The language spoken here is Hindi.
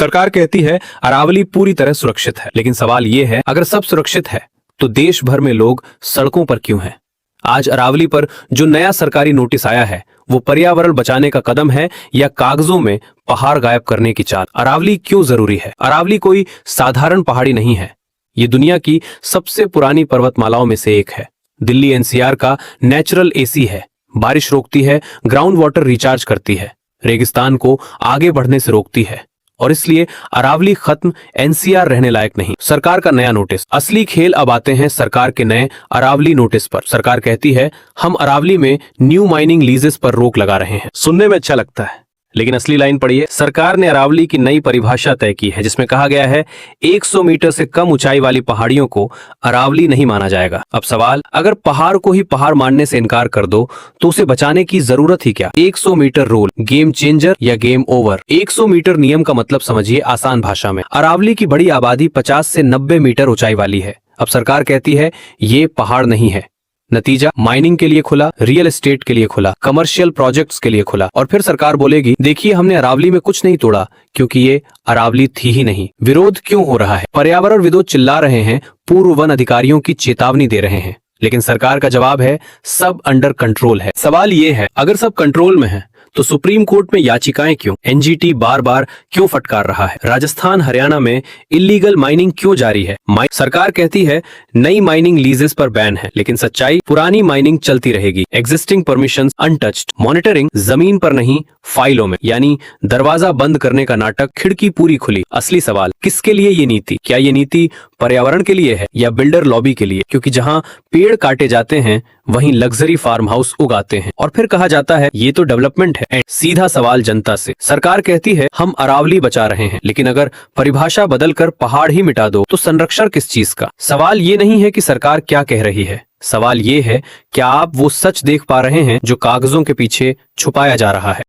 सरकार कहती है अरावली पूरी तरह सुरक्षित है, लेकिन सवाल ये है अगर सब सुरक्षित है तो देश भर में लोग सड़कों पर क्यों हैं? आज अरावली पर जो नया सरकारी नोटिस आया है वो पर्यावरण बचाने का कदम है या कागजों में पहाड़ गायब करने की चाल? अरावली क्यों जरूरी है? अरावली कोई साधारण पहाड़ी नहीं है, ये दुनिया की सबसे पुरानी पर्वतमालाओं में से एक है। दिल्ली एनसीआर का नेचुरल एसी है, बारिश रोकती है, ग्राउंड वाटर रिचार्ज करती है, रेगिस्तान को आगे बढ़ने से रोकती है, और इसलिए अरावली खत्म, एनसीआर रहने लायक नहीं। सरकार का नया नोटिस। असली खेल अब आते हैं सरकार के नए अरावली नोटिस पर। सरकार कहती है हम अरावली में न्यू माइनिंग लीजेस पर रोक लगा रहे हैं। सुनने में अच्छा लगता है, लेकिन असली लाइन पढ़िए। सरकार ने अरावली की नई परिभाषा तय की है जिसमें कहा गया है 100 मीटर से कम ऊंचाई वाली पहाड़ियों को अरावली नहीं माना जाएगा। अब सवाल, अगर पहाड़ को ही पहाड़ मानने से इनकार कर दो तो उसे बचाने की जरूरत ही क्या? 100 मीटर रूल गेम चेंजर या गेम ओवर? 100 मीटर नियम का मतलब समझिए आसान भाषा में। अरावली की बड़ी आबादी 50 से 90 मीटर ऊंचाई वाली है। अब सरकार कहती है ये पहाड़ नहीं है। नतीजा, माइनिंग के लिए खुला, रियल एस्टेट के लिए खुला, कमर्शियल प्रोजेक्ट्स के लिए खुला। और फिर सरकार बोलेगी देखिए हमने अरावली में कुछ नहीं तोड़ा क्योंकि ये अरावली थी ही नहीं। विरोध क्यों हो रहा है? पर्यावरणविदों चिल्ला रहे हैं, पूर्व वन अधिकारियों की चेतावनी दे रहे हैं, लेकिन सरकार का जवाब है सब अंडर कंट्रोल है। सवाल ये है अगर सब कंट्रोल में है तो सुप्रीम कोर्ट में याचिकाएं क्यों? एनजीटी बार बार क्यों फटकार रहा है? राजस्थान हरियाणा में इलीगल माइनिंग क्यों जारी है? सरकार कहती है नई माइनिंग लीजेस पर बैन है, लेकिन सच्चाई पुरानी माइनिंग चलती रहेगी। एग्जिस्टिंग परमिशंस अनटच्ड, मॉनिटरिंग जमीन पर नहीं फाइलों में, यानी दरवाजा बंद करने का नाटक, खिड़की पूरी खुली। असली सवाल, किसके लिए ये नीति? क्या ये नीति पर्यावरण के लिए है या बिल्डर लॉबी के लिए? क्योंकि जहां पेड़ काटे जाते हैं वहीं लग्जरी फार्म हाउस उगाते हैं और फिर कहा जाता है ये तो डेवलपमेंट है। सीधा सवाल जनता से, सरकार कहती है हम अरावली बचा रहे हैं, लेकिन अगर परिभाषा बदलकर पहाड़ ही मिटा दो तो संरक्षण किस चीज का? सवाल ये नहीं है कि सरकार क्या कह रही है, सवाल ये है क्या आप वो सच देख पा रहे हैं जो कागजों के पीछे छुपाया जा रहा है?